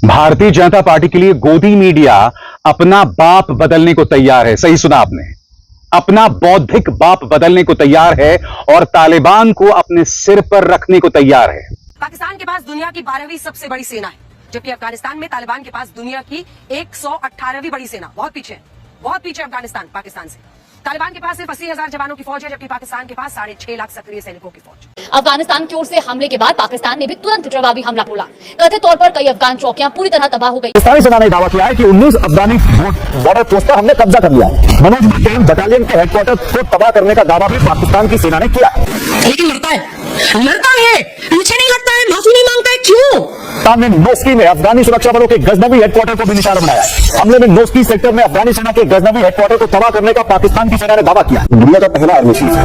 Bharatiya Janata party के लिए गोदी मीडिया अपना बाप बदलने को तैयार है। सही सुना आपने, अपना बौद्धिक बाप बदलने को तैयार है और तालिबान को अपने सिर पर रखने को तैयार है। पाकिस्तान के पास दुनिया की 12वीं सबसे बड़ी सेना है, जबकि अफगानिस्तान में तालिबान के पास दुनिया की 118वीं बड़ी सेना। बहुत पीछे अफगानिस्तान पाकिस्तान से। तालिबान के पास सिर्फ 80,000 जवानों की फौज है, जबकि पाकिस्तान के पास 6.5 लाख सक्रिय सैनिकों की फौज। अफगानिस्तान की ओर से हमले के बाद पाकिस्तान ने भी तुरंत जवाबी हमला बोला। कथित तौर पर कई अफगान चौकियां पूरी तरह तबाह हो गई। पाकिस्तानी सेना ने दावा किया है कि 19 अफगानी बॉर्डर पोस्ट पर हमने कब्जा कर लिया है। मनोज बटालियन के हेडक्वार्टर को तबाह करने का दावा भी पाकिस्तान की सेना ने किया। लेकिन लड़ता है, पीछे नहीं हटता है, माफी नहीं मांगता है। क्यों? ने नोस्की में अफगानी सुरक्षा बलों के गजनवी हेडक्वार्टर को भी निशाना बनाया है। हमले में नोस्की सेक्टर में अफगानी सेना के गजनवी हेडक्वार्टर को तबाह करने का पाकिस्तान की सेना ने दावा किया। दुनिया का पहला आर्मी चीफ है,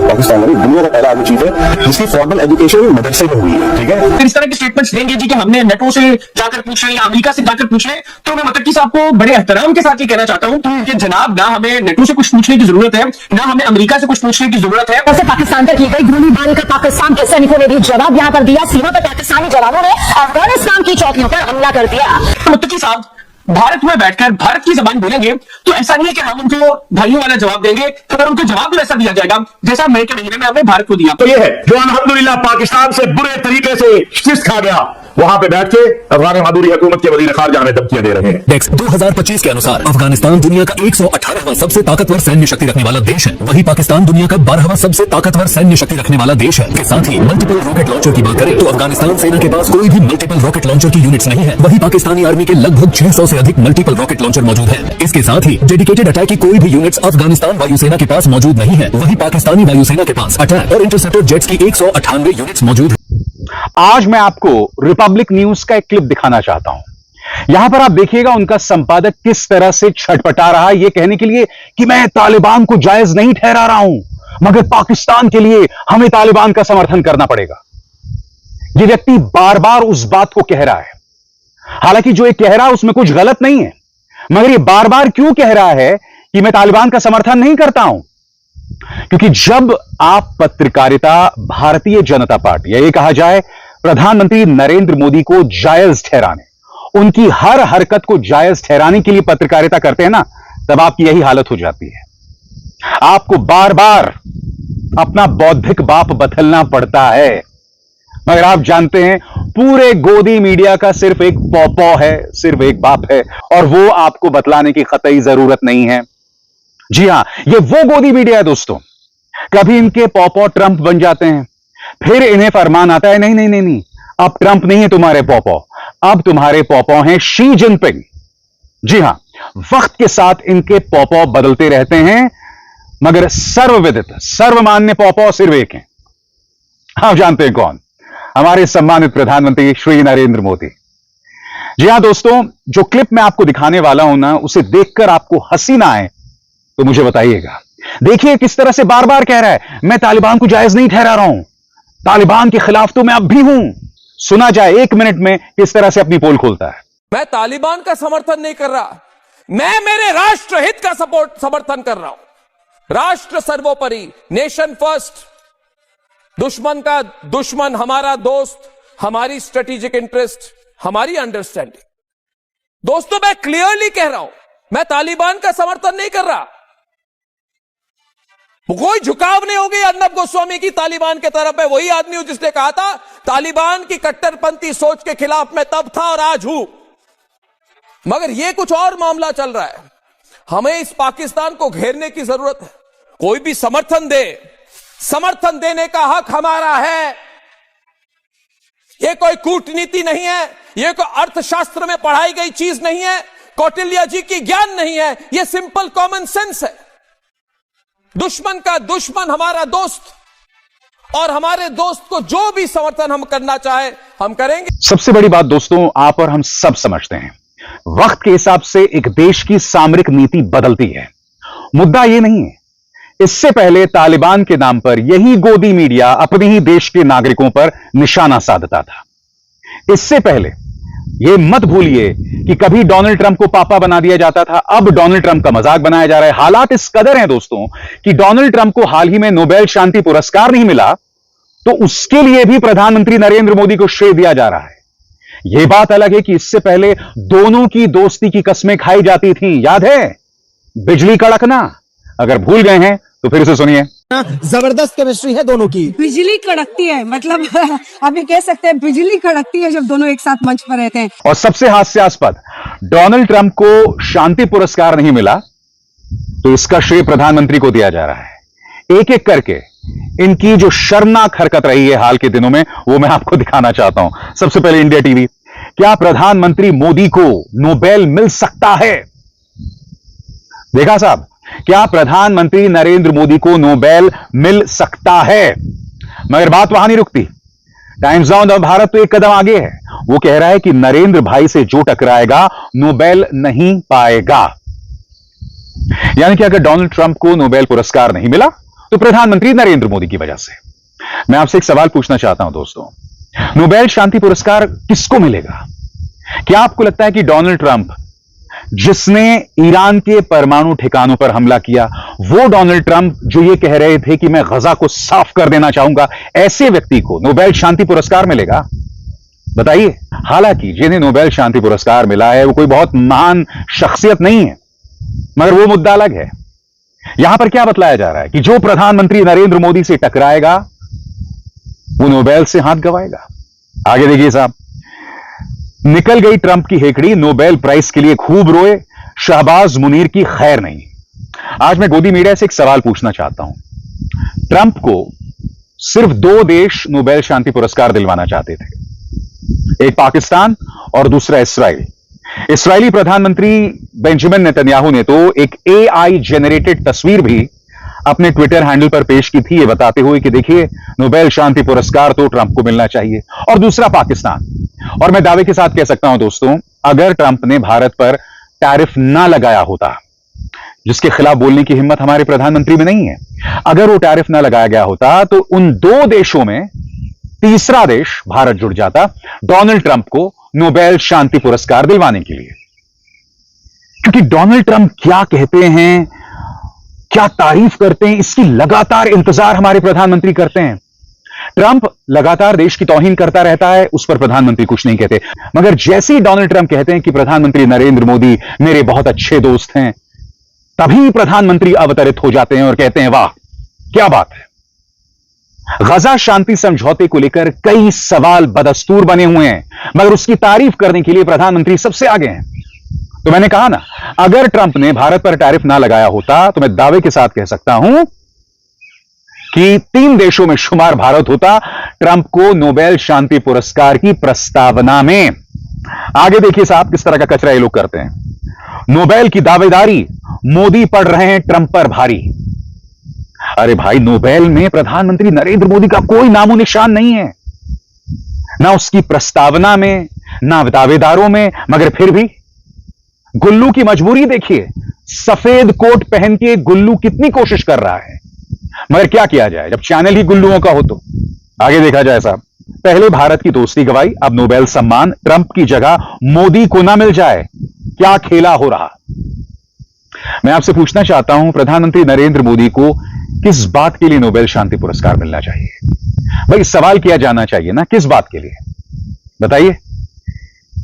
पाकिस्तान में दुनिया का पहला आर्मी चीफ है जिसकी फॉर्मल एजुकेशन मदरसे में हुई है। ठीक है, इस तरह के स्टेटमेंट्स देंगे जी कि हमने नेटो से जाकर पूछ रहे या अमेरिका से जाकर पूछ रहे, तो मैं मतलब कि साहब को बड़े एहतराम के साथ ये कहना चाहता हूं कि जनाब ना हमें नेटो से कुछ पूछने की जरूरत है, ना हमें अमेरिका से कुछ पूछने की जरूरत है। वैसे पाकिस्तान पर की गई गोलीबारी का पाकिस्तान के सैनिकों ने भी जवाब यहां पर दिया। सीमा पर पाकिस्तानी जवानों ने अफगानिस्तान की चौकियों पर हमला कर दिया। मुत्तकी साहब भारत में बैठकर भारत की जबान बोलेंगे तो ऐसा नहीं है कि हम उनको भाइयों वाला जवाब देंगे, अगर उनको जवाब भी ऐसा दिया जाएगा जैसा मई के महीने में हमने भारत को दिया। तो ये है जो अल्हम्दुलिल्लाह पाकिस्तान से बुरे तरीके से शिकस्त खा गया, वहां पे बैठ के अफगान मादूरी हुकूमत के वजीर खारजा हमें धमकियां दे रहे हैं। डेक्स 2025 के अनुसार अफगानिस्तान दुनिया का 118वां सबसे ताकतवर सैन्य शक्ति रखने वाला देश है। वही पाकिस्तान दुनिया का 12वां सबसे ताकतवर सैन्य शक्ति रखने वाला देश है। के साथ ही मल्टीपल रॉकेट लॉन्चर की बात करें तो अफगानिस्तान सेना के पास कोई भी मल्टीपल रॉकेट लॉन्चर की यूनिट्स नहीं है। वही पाकिस्तानी आर्मी के लगभग 600 से अधिक मल्टीपल रॉकेट लॉन्चर मौजूद है। इसके साथ ही डेडिकेटेड अटैक की कोई भी यूनिट्स अफगानिस्तान वायुसेना के पास मौजूद नहीं है। वही पाकिस्तानी वायुसेना के पास अटैक और इंटरसेप्टर जेट्स की 198 यूनिट्स मौजूद है। आज मैं आपको रिपब्लिक न्यूज का एक क्लिप दिखाना चाहता हूं। यहां पर आप देखिएगा उनका संपादक किस तरह से छटपटा रहा है यह कहने के लिए कि मैं तालिबान को जायज नहीं ठहरा रहा हूं, मगर पाकिस्तान के लिए हमें तालिबान का समर्थन करना पड़ेगा। यह व्यक्ति बार बार उस बात को कह रहा है, हालांकि जो ये कह रहा है उसमें कुछ गलत नहीं है, मगर ये बार बार क्यों कह रहा है कि मैं तालिबान का समर्थन नहीं करता हूं? क्योंकि जब आप पत्रकारिता भारतीय जनता पार्टी या ये कहा जाए प्रधानमंत्री नरेंद्र मोदी को जायज ठहराने, उनकी हर हरकत को जायज ठहराने के लिए पत्रकारिता करते हैं ना, तब आपकी यही हालत हो जाती है। आपको बार बार अपना बौद्धिक बाप बदलना पड़ता है, मगर आप जानते हैं पूरे गोदी मीडिया का सिर्फ एक पौपौ है, सिर्फ एक बाप है, और वो आपको बतलाने की कतई जरूरत नहीं है। जी हां, ये वो गोदी मीडिया है दोस्तों। कभी इनके पौपौ ट्रंप बन जाते हैं, फिर इन्हें फरमान आता है नहीं नहीं नहीं नहीं, अब ट्रंप नहीं है तुम्हारे पौपौ, अब तुम्हारे पौपौ हैं शी जिनपिंग। जी हां, वक्त के साथ इनके पौपौ बदलते रहते हैं, मगर सर्वविदित सर्वमान्य पौपौ सिर्फ एक हैं। आप जानते हैं कौन? हमारे सम्मानित प्रधानमंत्री श्री नरेंद्र मोदी। जी हां दोस्तों, जो क्लिप मैं आपको दिखाने वाला हूं ना, उसे देखकर आपको हंसी ना आए तो मुझे बताइएगा। देखिए किस तरह से बार बार कह रहा है मैं तालिबान को जायज नहीं ठहरा रहा हूं, तालिबान के खिलाफ तो मैं अब भी हूं। सुना जाए 1 मिनट में किस तरह से अपनी पोल खोलता है। मैं तालिबान का समर्थन नहीं कर रहा, मैं मेरे राष्ट्र हित का समर्थन कर रहा हूं। राष्ट्र सर्वोपरि, नेशन फर्स्ट। दुश्मन का दुश्मन हमारा दोस्त, हमारी स्ट्रेटेजिक इंटरेस्ट, हमारी अंडरस्टैंडिंग। दोस्तों मैं क्लियरली कह रहा हूं, मैं तालिबान का समर्थन नहीं कर रहा। कोई झुकाव नहीं होगी अर्नब गोस्वामी की तालिबान के तरफ है। वही आदमी हूं जिसने कहा था तालिबान की कट्टरपंथी सोच के खिलाफ मैं तब था और आज हूं। मगर यह कुछ और मामला चल रहा है। हमें इस पाकिस्तान को घेरने की जरूरत है। कोई भी समर्थन दे, समर्थन देने का हक हमारा है। यह कोई कूटनीति नहीं है, यह कोई अर्थशास्त्र में पढ़ाई गई चीज नहीं है, कौटिल्य जी की ज्ञान नहीं है, यह सिंपल कॉमन सेंस है। दुश्मन का दुश्मन हमारा दोस्त, और हमारे दोस्त को जो भी समर्थन हम करना चाहे हम करेंगे। सबसे बड़ी बात दोस्तों, आप और हम सब समझते हैं वक्त के हिसाब से एक देश की सामरिक नीति बदलती है। मुद्दा यह नहीं है, इससे पहले तालिबान के नाम पर यही गोदी मीडिया अपने ही देश के नागरिकों पर निशाना साधता था। इससे पहले यह मत भूलिए कि कभी डोनाल्ड ट्रंप को पापा बना दिया जाता था, अब डोनाल्ड ट्रंप का मजाक बनाया जा रहा है। हालात इस कदर हैं दोस्तों कि डोनाल्ड ट्रंप को हाल ही में नोबेल शांति पुरस्कार नहीं मिला, तो उसके लिए भी प्रधानमंत्री नरेंद्र मोदी को श्रेय दिया जा रहा है। यह बात अलग है कि इससे पहले दोनों की दोस्ती की कस्में खाई जाती थीं, याद है? बिजली कड़कना। अगर भूल गए हैं तो फिर से सुनिए। जबरदस्त केमिस्ट्री है दोनों की। बिजली कड़कती है, मतलब अभी कह सकते हैं बिजली कड़कती है जब दोनों एक साथ मंच पर रहते हैं। और सबसे हास्यास्पद, डोनाल्ड ट्रंप को शांति पुरस्कार नहीं मिला तो इसका श्रेय प्रधानमंत्री को दिया जा रहा है। एक एक करके इनकी जो शर्मनाक हरकत रही है हाल के दिनों में, वो मैं आपको दिखाना चाहता हूं। सबसे पहले इंडिया टीवी, क्या प्रधानमंत्री मोदी को नोबेल मिल सकता है? देखा साहब, क्या प्रधानमंत्री नरेंद्र मोदी को नोबेल मिल सकता है? मगर बात वहां नहीं रुकती। टाइम्स ऑफ भारत तो एक कदम आगे है। वो कह रहा है कि नरेंद्र भाई से जो टकराएगा नोबेल नहीं पाएगा। यानी कि अगर डोनाल्ड ट्रंप को नोबेल पुरस्कार नहीं मिला तो प्रधानमंत्री नरेंद्र मोदी की वजह से। मैं आपसे एक सवाल पूछना चाहता हूं दोस्तों, नोबेल शांति पुरस्कार किसको मिलेगा? क्या आपको लगता है कि डोनाल्ड ट्रंप, जिसने ईरान के परमाणु ठिकानों पर हमला किया, वो डोनाल्ड ट्रंप जो ये कह रहे थे कि मैं गजा को साफ कर देना चाहूंगा, ऐसे व्यक्ति को नोबेल शांति पुरस्कार मिलेगा? बताइए। हालांकि जिन्हें नोबेल शांति पुरस्कार मिला है वो कोई बहुत महान शख्सियत नहीं है, मगर वो मुद्दा अलग है। यहां पर क्या बतलाया जा रहा है कि जो प्रधानमंत्री नरेंद्र मोदी से टकराएगा वो नोबेल से हाथ गंवाएगा। आगे देखिए साहब, निकल गई ट्रंप की हेकड़ी, नोबेल प्राइज के लिए खूब रोए, शहबाज मुनीर की खैर नहीं। आज मैं गोदी मीडिया से एक सवाल पूछना चाहता हूं। ट्रंप को सिर्फ 2 देश नोबेल शांति पुरस्कार दिलवाना चाहते थे, एक पाकिस्तान और दूसरा इसराइल। इस्राएली प्रधानमंत्री बेंजामिन नेतन्याहू ने तो एक AI जेनरेटेड तस्वीर भी अपने ट्विटर हैंडल पर पेश की थी, ये बताते हुए कि देखिए नोबेल शांति पुरस्कार तो ट्रंप को मिलना चाहिए। और दूसरा पाकिस्तान। और मैं दावे के साथ कह सकता हूं दोस्तों, अगर ट्रंप ने भारत पर टैरिफ ना लगाया होता, जिसके खिलाफ बोलने की हिम्मत हमारे प्रधानमंत्री में नहीं है, अगर वो टैरिफ ना लगाया गया होता तो उन 2 देशों में तीसरा देश भारत जुड़ जाता डोनाल्ड ट्रंप को नोबेल शांति पुरस्कार दिलवाने के लिए। क्योंकि डोनाल्ड ट्रंप क्या कहते हैं, क्या तारीफ करते हैं, इसकी लगातार इंतजार हमारे प्रधानमंत्री करते हैं। ट्रंप लगातार देश की तौहीन करता रहता है, उस पर प्रधानमंत्री कुछ नहीं कहते। मगर जैसे ही डोनाल्ड ट्रंप कहते हैं कि प्रधानमंत्री नरेंद्र मोदी मेरे बहुत अच्छे दोस्त हैं, तभी प्रधानमंत्री अवतरित हो जाते हैं और कहते हैं वाह क्या बात है। गजा शांति समझौते को लेकर कई सवाल बदस्तूर बने हुए हैं, मगर उसकी तारीफ करने के लिए प्रधानमंत्री सबसे आगे हैं। तो मैंने कहा ना, अगर ट्रंप ने भारत पर टैरिफ ना लगाया होता तो मैं दावे के साथ कह सकता हूं कि 3 देशों में शुमार भारत होता ट्रंप को नोबेल शांति पुरस्कार की प्रस्तावना में। आगे देखिए साहब किस तरह का कचरा ये लोग करते हैं। नोबेल की दावेदारी, मोदी पड़ रहे हैं ट्रंप पर भारी। अरे भाई, नोबेल में प्रधानमंत्री नरेंद्र मोदी का कोई नामो निशान नहीं है, ना उसकी प्रस्तावना में, ना दावेदारों में। मगर फिर भी गुल्लू की मजबूरी देखिए, सफेद कोट पहन के गुल्लू कितनी कोशिश कर रहा है, मगर क्या किया जाए जब चैनल ही गुल्लुओं का हो तो। आगे देखा जाए साहब, पहले भारत की दोस्ती गवाई, अब नोबेल सम्मान ट्रंप की जगह मोदी को ना मिल जाए, क्या खेला हो रहा। मैं आपसे पूछना चाहता हूं, प्रधानमंत्री नरेंद्र मोदी को किस बात के लिए नोबेल शांति पुरस्कार मिलना चाहिए? भाई सवाल किया जाना चाहिए ना, किस बात के लिए बताइए।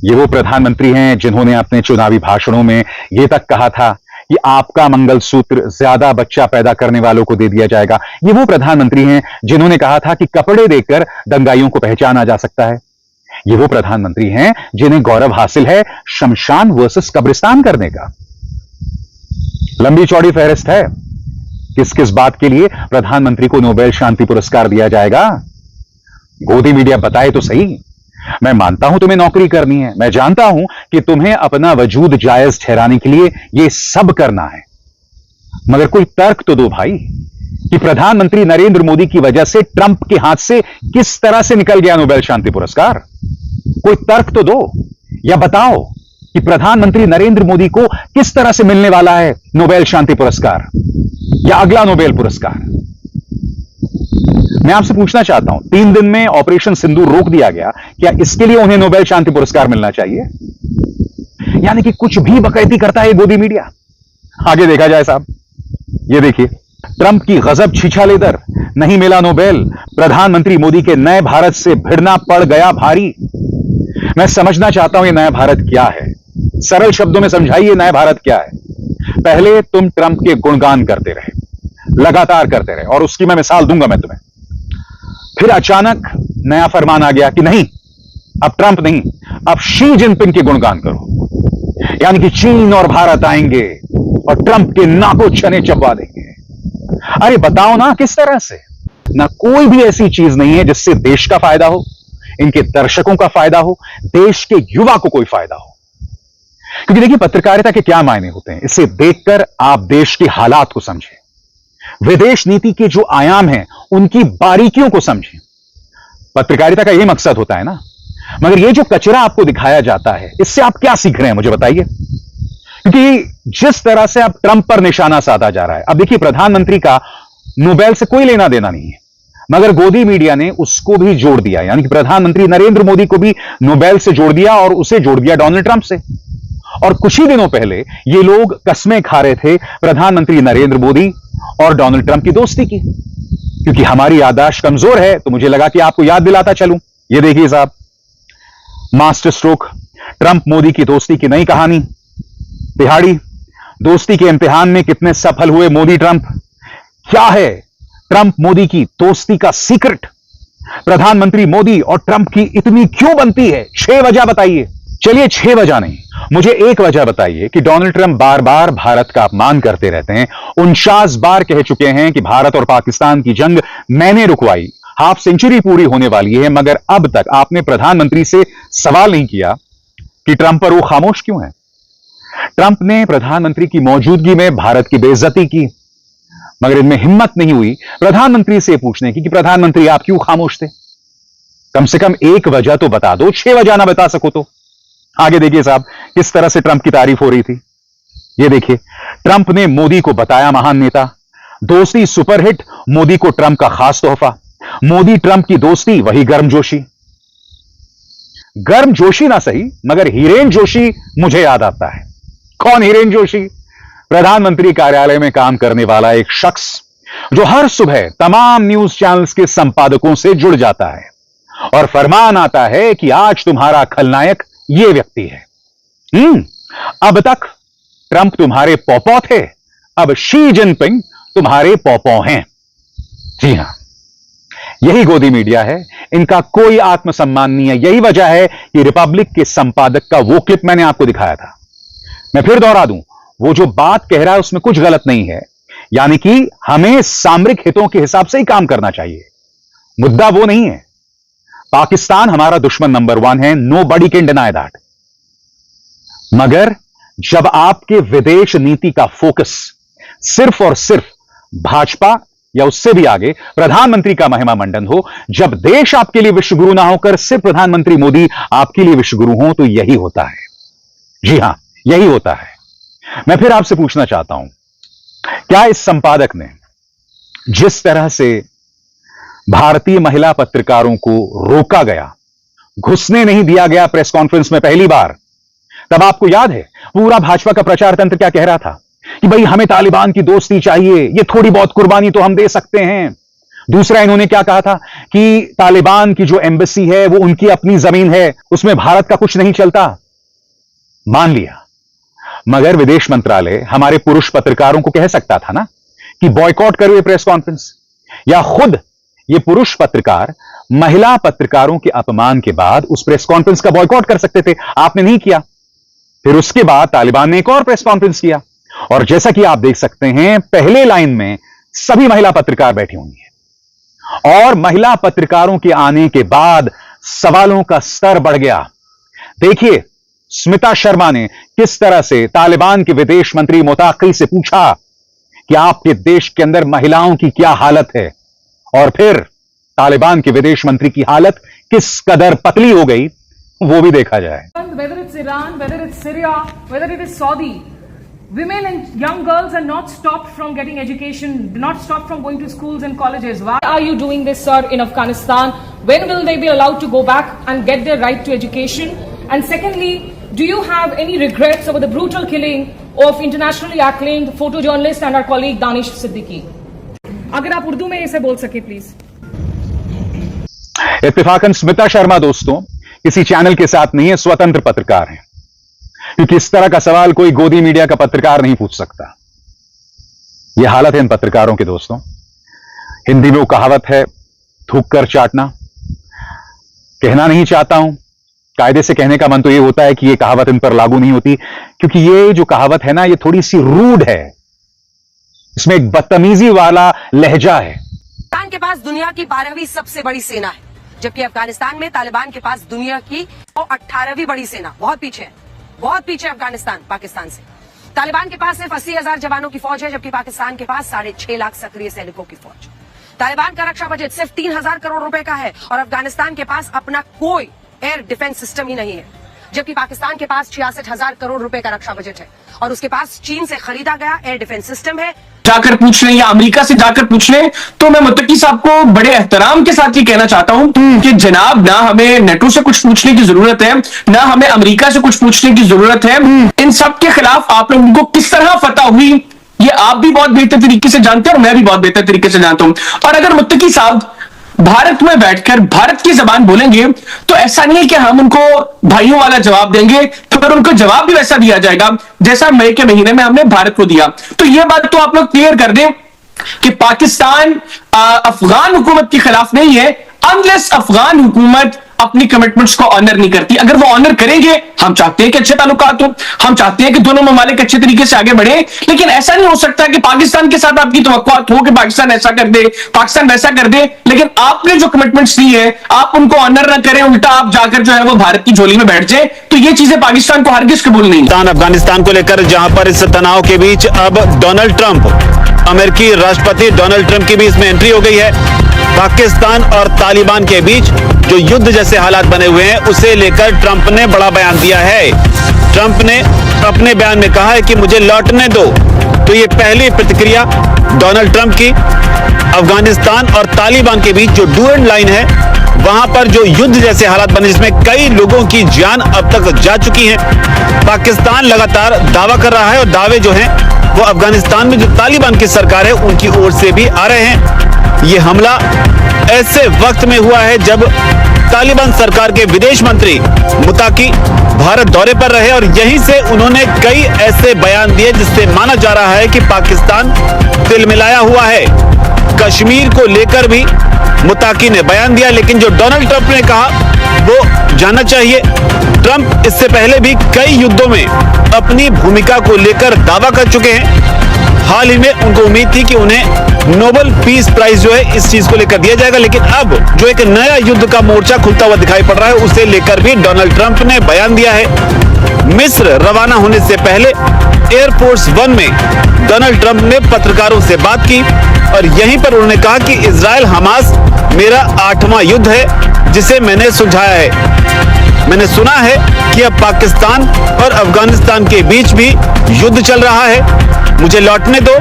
ये वो प्रधानमंत्री हैं जिन्होंने अपने चुनावी भाषणों में यह तक कहा था कि आपका मंगलसूत्र ज्यादा बच्चा पैदा करने वालों को दे दिया जाएगा। ये वो प्रधानमंत्री हैं जिन्होंने कहा था कि कपड़े देकर दंगाइयों को पहचाना जा सकता है। ये वो प्रधानमंत्री हैं जिन्हें गौरव हासिल है शमशान वर्सेस कब्रिस्तान करने का। लंबी चौड़ी फहरिस्त है किस किस बात के लिए प्रधानमंत्री को नोबेल शांति पुरस्कार दिया जाएगा। गोदी मीडिया बताए तो सही। मैं मानता हूं तुम्हें नौकरी करनी है, मैं जानता हूं कि तुम्हें अपना वजूद जायज ठहराने के लिए यह सब करना है, मगर कोई तर्क तो दो भाई कि प्रधानमंत्री नरेंद्र मोदी की वजह से ट्रंप के हाथ से किस तरह से निकल गया नोबेल शांति पुरस्कार। कोई तर्क तो दो, या बताओ कि प्रधानमंत्री नरेंद्र मोदी को किस तरह से मिलने वाला है नोबेल शांति पुरस्कार या अगला नोबेल पुरस्कार। मैं आपसे पूछना चाहता हूं, 3 दिन में ऑपरेशन सिंदूर रोक दिया गया, क्या इसके लिए उन्हें नोबेल शांति पुरस्कार मिलना चाहिए? यानी कि कुछ भी बकैती करता है गोदी मीडिया। आगे देखा जाए साहब, ये देखिए, ट्रंप की गजब छिछालेदर, नहीं मिला नोबेल, प्रधानमंत्री मोदी के नए भारत से भिड़ना पड़ गया भारी। मैं समझना चाहता हूं ये नया भारत क्या है। सरल शब्दों में समझाइए नया भारत क्या है। पहले तुम ट्रंप के गुणगान करते रहे, लगातार करते रहे, और उसकी मैं मिसाल दूंगा मैं तुम्हें। फिर अचानक नया फरमान आ गया कि नहीं, अब ट्रंप नहीं, अब शी जिनपिंग के गुणगान करो। यानी कि चीन और भारत आएंगे और ट्रंप के नाकों चने चबवा देंगे। अरे बताओ ना किस तरह से? ना कोई भी ऐसी चीज नहीं है जिससे देश का फायदा हो, इनके दर्शकों का फायदा हो, देश के युवा को कोई फायदा हो। क्योंकि देखिए पत्रकारिता के क्या मायने होते हैं, इसे देखकर आप देश के हालात को समझें, विदेश नीति के जो आयाम हैं उनकी बारीकियों को समझें। पत्रकारिता का यह मकसद होता है ना। मगर यह जो कचरा आपको दिखाया जाता है, इससे आप क्या सीख रहे हैं मुझे बताइए। क्योंकि जिस तरह से अब ट्रंप पर निशाना साधा जा रहा है, अब देखिए प्रधानमंत्री का नोबेल से कोई लेना देना नहीं है, मगर गोदी मीडिया ने उसको भी जोड़ दिया। यानी कि प्रधानमंत्री नरेंद्र मोदी को भी नोबेल से जोड़ दिया और उसे जोड़ दिया डोनाल्ड ट्रंप से। और कुछ ही दिनों पहले ये लोग कस्में खा रहे थे प्रधानमंत्री नरेंद्र मोदी और डोनाल्ड ट्रंप की दोस्ती की। क्योंकि हमारी याददाश्त कमजोर है तो मुझे लगा कि आपको याद दिलाता चलूं। ये देखिए साहब, मास्टर स्ट्रोक, ट्रंप मोदी की दोस्ती की नई कहानी। तिहाड़ी दोस्ती के इम्तिहान में कितने सफल हुए मोदी ट्रंप? क्या है ट्रंप मोदी की दोस्ती का सीक्रेट? प्रधानमंत्री मोदी और ट्रंप की इतनी क्यों बनती है? 6 वजह बताइए। चलिए 6 वजह नहीं, मुझे एक वजह बताइए कि डोनाल्ड ट्रंप बार बार भारत का अपमान करते रहते हैं। 49 बार कह चुके हैं कि भारत और पाकिस्तान की जंग मैंने रुकवाई, हाफ सेंचुरी पूरी होने वाली है, मगर अब तक आपने प्रधानमंत्री से सवाल नहीं किया कि ट्रंप पर वो खामोश क्यों है। ट्रंप ने प्रधानमंत्री की मौजूदगी में भारत की बेइज्जती की, मगर इनमें हिम्मत नहीं हुई प्रधानमंत्री से पूछने की कि प्रधानमंत्री आप क्यों खामोश थे। कम से कम एक वजह तो बता दो, 6 वजह ना बता सको तो। आगे देखिए साहब किस तरह से ट्रंप की तारीफ हो रही थी। ये देखिए, ट्रंप ने मोदी को बताया महान नेता, दोस्ती सुपरहिट, मोदी को ट्रंप का खास तोहफा। मोदी ट्रंप की दोस्ती वही गर्मजोशी। गर्मजोशी ना सही, मगर हिरेन जोशी मुझे याद आता है। कौन हिरेन जोशी? प्रधानमंत्री कार्यालय में काम करने वाला एक शख्स जो हर सुबह तमाम न्यूज चैनल्स के संपादकों से जुड़ जाता है और फरमान आता है कि आज तुम्हारा खलनायक ये व्यक्ति है। अब तक ट्रंप तुम्हारे पौपौ थे, अब शी जिनपिंग तुम्हारे पौपौ हैं। जी हां, यही गोदी मीडिया है, इनका कोई आत्मसम्मान नहीं है। यही वजह है कि रिपब्लिक के संपादक का वो क्लिप मैंने आपको दिखाया था। मैं फिर दोहरा दूं, वो जो बात कह रहा है उसमें कुछ गलत नहीं है। यानी कि हमें सामरिक हितों के हिसाब से ही काम करना चाहिए, मुद्दा वो नहीं है। पाकिस्तान हमारा दुश्मन नंबर 1 है, नोबडी कैन डिनाई दैट। मगर जब आपके विदेश नीति का फोकस सिर्फ और सिर्फ भाजपा या उससे भी आगे प्रधानमंत्री का महिमा मंडन हो, जब देश आपके लिए विश्वगुरु ना होकर सिर्फ प्रधानमंत्री मोदी आपके लिए विश्वगुरु हो, तो यही होता है। जी हां, यही होता है। मैं फिर आपसे पूछना चाहता हूं, क्या इस संपादक ने जिस तरह से भारतीय महिला पत्रकारों को रोका गया, घुसने नहीं दिया गया प्रेस कॉन्फ्रेंस में पहली बार, तब आपको याद है पूरा भाजपा का प्रचार तंत्र क्या कह रहा था कि भाई हमें तालिबान की दोस्ती चाहिए, ये थोड़ी बहुत कुर्बानी तो हम दे सकते हैं। दूसरा इन्होंने क्या कहा था कि तालिबान की जो एम्बेसी है वो उनकी अपनी जमीन है, उसमें भारत का कुछ नहीं चलता। मान लिया, मगर विदेश मंत्रालय हमारे पुरुष पत्रकारों को कह सकता था ना कि बॉयकॉट करो ये प्रेस कॉन्फ्रेंस, या खुद ये पुरुष पत्रकार महिला पत्रकारों के अपमान के बाद उस प्रेस कॉन्फ्रेंस का बॉयकॉट कर सकते थे। आपने नहीं किया। फिर उसके बाद तालिबान ने एक और प्रेस कॉन्फ्रेंस किया, और जैसा कि आप देख सकते हैं पहले लाइन में सभी महिला पत्रकार बैठी हुई हैं, और महिला पत्रकारों के आने के बाद सवालों का स्तर बढ़ गया। देखिए स्मिता शर्मा ने किस तरह से तालिबान के विदेश मंत्री मोताकी से पूछा कि आपके देश के अंदर महिलाओं की क्या हालत है, और फिर तालिबान के विदेश मंत्री की हालत किस कदर पतली हो गई वो भी देखा जाए। Whether it's Iran, whether it's Syria, whether it is Saudi, women and young girls are not stopped from getting education, not stopped from going to schools and colleges. Why are you doing this, sir, in Afghanistan? When will they be allowed to go back and get their right to education? And secondly, do you have any regrets over the brutal killing of internationally acclaimed photojournalist and our colleague Danish Siddiqui? अगर आप उर्दू में इसे बोल सके please. इत्तेफाकन Smita Sharma दोस्तों किसी channel के साथ नहीं है, स्वतंत्र पत्रकार हैं। क्योंकि इस तरह का सवाल कोई गोदी मीडिया का पत्रकार नहीं पूछ सकता। यह हालत है इन पत्रकारों के दोस्तों। हिंदी में वो कहावत है, थूक कर चाटना। कहना नहीं चाहता हूं, कायदे से कहने का मन तो ये होता है कि यह कहावत इन पर लागू नहीं होती, क्योंकि ये जो कहावत है ना, ये थोड़ी सी रूड है, इसमें एक बदतमीजी वाला लहजा है। पाकिस्तान के पास दुनिया की 12वीं सबसे बड़ी सेना है, जबकि अफगानिस्तान में तालिबान के पास दुनिया की 18वीं बड़ी सेना। बहुत पीछे है, बहुत पीछे अफगानिस्तान पाकिस्तान से। तालिबान के पास सिर्फ 80,000 जवानों की फौज है, जबकि पाकिस्तान के पास 6.5 लाख सक्रिय सैनिकों की फौज। तालिबान का रक्षा बजट सिर्फ 3,000 करोड़ रुपए का है और अफगानिस्तान के पास अपना कोई एयर डिफेंस सिस्टम ही नहीं है, जबकि पाकिस्तान के पास 66,000 करोड़ रुपए का रक्षा बजट है और उसके पास चीन से खरीदा गया एयर डिफेंस सिस्टम है। जाकर पूछ लें या अमेरिका से जाकर पूछ लें, तो मैं मुत्तकी साहब को बड़े एहतराम के साथ ये कहना चाहता हूं कि जनाब, ना हमें नेटो से कुछ पूछने की जरूरत है, ना हमें अमेरिका से कुछ पूछने की जरूरत है। इन सब के खिलाफ आप लोगों को किस तरह फतह हुई, ये आप भी बहुत बेहतर तरीके से जानते हैं और मैं भी बहुत बेहतर तरीके से जानता हूं। और अगर मुत्तकी साहब भारत में बैठकर भारत की जबान बोलेंगे, तो ऐसा नहीं है कि हम उनको भाइयों वाला जवाब देंगे, तो फिर उनको जवाब भी वैसा दिया जाएगा जैसा मई के महीने में हमने भारत को दिया। तो यह बात तो आप लोग क्लियर कर दें कि पाकिस्तान अफगान हुकूमत के खिलाफ नहीं है, अनलेस अफगान हुकूमत अपनी कमिटमेंट्स को ऑनर नहीं करती। अगर वो ऑनर करेंगे, हम चाहते हैं कि अच्छे ताल्लुकात हो, हम चाहते हैं कि दोनों ममालिक अच्छे तरीके से आगे बढ़े, लेकिन ऐसा नहीं हो सकता कि पाकिस्तान के साथ आपकी तवक्कुआत हो कि पाकिस्तान ऐसा कर दे, पाकिस्तान वैसा कर दे, लेकिन आपने जो कमिटमेंट्स दी है आप उनको ऑनर ना करें, उल्टा आप जाकर जो है वो भारत की झोली में बैठ जाए। तो ये चीजें पाकिस्तान को हरगिज कबूल नहीं। अफगानिस्तान को लेकर जहां पर इस तनाव के बीच अब डोनाल्ड ट्रंप, अमेरिकी राष्ट्रपति डोनाल्ड ट्रंप की भी इसमें एंट्री हो गई है। पाकिस्तान और तालिबान के बीच जो युद्ध जैसे हालात बने हुए हैं, उसे लेकर ट्रंप ने बड़ा बयान दिया है। ट्रंप ने अपने बयान में कहा है कि मुझे लौटने दो। तो ये पहली प्रतिक्रिया डोनाल्ड ट्रंप की। अफगानिस्तान और तालिबान के बीच जो डू एंड लाइन है, वहां पर जो युद्ध जैसे हालात बने, जिसमें कई लोगों की जान अब तक जा चुकी है, पाकिस्तान लगातार दावा कर रहा है और दावे जो हैं वो अफगानिस्तान में जो तालिबान की सरकार है उनकी ओर से भी आ रहे हैं। ये हमला ऐसे वक्त में हुआ है जब तालिबान सरकार के विदेश मंत्री मुताकी भारत दौरे पर रहे और यहीं से उन्होंने कई ऐसे बयान दिए जिससे माना जा रहा है कि पाकिस्तान तिलमिलाया हुआ है। कश्मीर को लेकर भी मुताकी ने बयान दिया, लेकिन जो डोनाल्ड ट्रंप ने कहा वो जानना चाहिए। ट्रंप इससे पहले भी कई युद्धों में अपनी भूमिका को लेकर दावा कर चुके हैं। हाल ही में उनको उम्मीद थी कि उन्हें नोबेल पीस प्राइज जो है इस चीज को लेकर दिया जाएगा, लेकिन अब जो एक नया युद्ध का मोर्चा खुलता हुआ दिखाई पड़ रहा है, उसे लेकर भी डोनाल्ड ट्रंप ने बयान दिया है। मिस्र रवाना होने से पहले एयरफोर्स 1 में डोनाल्ड ट्रंप ने पत्रकारों से बात की और यहीं पर उन्होंने कहा कि इजराइल हमास मेरा 8वां युद्ध है जिसे मैंने सुलझाया है। मैंने सुना है कि अब पाकिस्तान और अफगानिस्तान के बीच भी युद्ध चल रहा है, मुझे लौटने दो,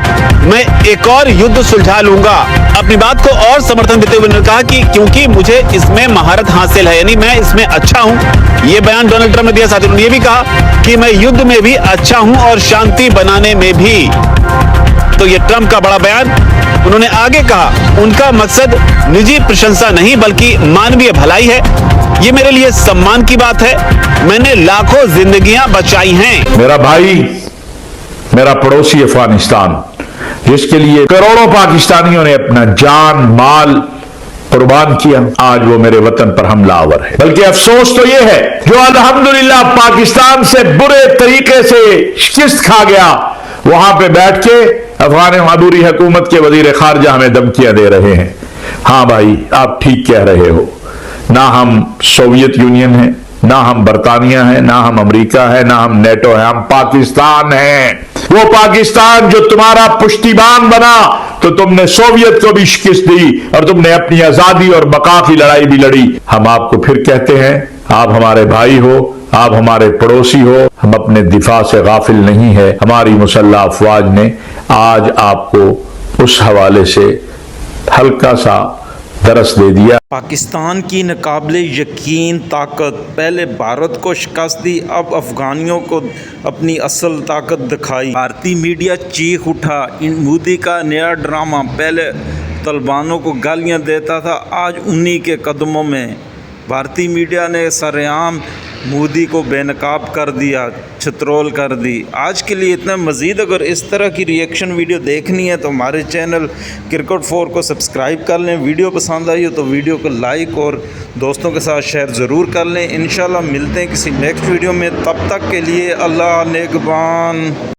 मैं एक और युद्ध सुलझा लूंगा। अपनी बात को और समर्थन देते हुए उन्होंने कहा कि क्योंकि मुझे इसमें महारत हासिल है, यानी मैं इसमें अच्छा हूं। यह बयान डोनाल्ड ट्रंप ने दिया। साथ ही उन्होंने यह भी कहा कि मैं युद्ध में भी अच्छा हूं और शांति बनाने में भी। तो ये ट्रंप का बड़ा बयान। उन्होंने आगे कहा उनका मकसद निजी प्रशंसा नहीं बल्कि मानवीय भलाई है। ये मेरे लिए सम्मान की बात है, मैंने लाखों जिंदगियां बचाई हैं। मेरा भाई, मेरा पड़ोसी अफगानिस्तान, जिसके लिए करोड़ों पाकिस्तानियों ने अपना जान माल कुर्बान किया, आज वो मेरे वतन पर हमलावर है। बल्कि अफसोस तो ये है जो अल्हम्दुलिल्लाह पाकिस्तान से बुरे तरीके से शिकस्त खा गया, वहां पे बैठ के अफगान मादूरी हुकूमत के वजीर खारजा हमें धमकियां दे रहे हैं। हाँ भाई, आप ठीक कह रहे हो, ना हम सोवियत यूनियन है, ना हम बरतानिया है, ना हम अमेरिका है, ना हम नेटो है, हम पाकिस्तान हैं। वो पाकिस्तान जो तुम्हारा पुश्तिबान बना तो तुमने सोवियत को भी शिकस्त दी और तुमने अपनी आजादी और बका की लड़ाई भी लड़ी। हम आपको फिर कहते हैं, आप हमारे भाई हो, आप हमारे पड़ोसी हो, हम अपने दिफा से गाफिल नहीं है। हमारी मुसल्लह अफवाज ने आज आपको उस हवाले से हल्का सा दरस दे दिया। पाकिस्तान की नाकाबिले यकीन ताकत पहले भारत को शिकस्त दी, अब अफगानियों को अपनी असल ताकत दिखाई। भारतीय मीडिया चीख उठा, इन मोदी का नया ड्रामा। पहले तालिबानों को गालियां देता था, आज उन्हीं के कदमों में भारतीय मीडिया ने सरेआम मोदी को बेनकाब कर दिया, छत्रोल कर दी। आज के लिए इतना। मज़ीद अगर इस तरह की रिएक्शन वीडियो देखनी है तो हमारे चैनल क्रिकेट 4 को सब्सक्राइब कर लें। वीडियो पसंद आई हो तो वीडियो को लाइक और दोस्तों के साथ शेयर ज़रूर कर लें। इंशाल्लाह मिलते हैं किसी नेक्स्ट वीडियो में, तब तक के लिए अल्लाह नेगबान।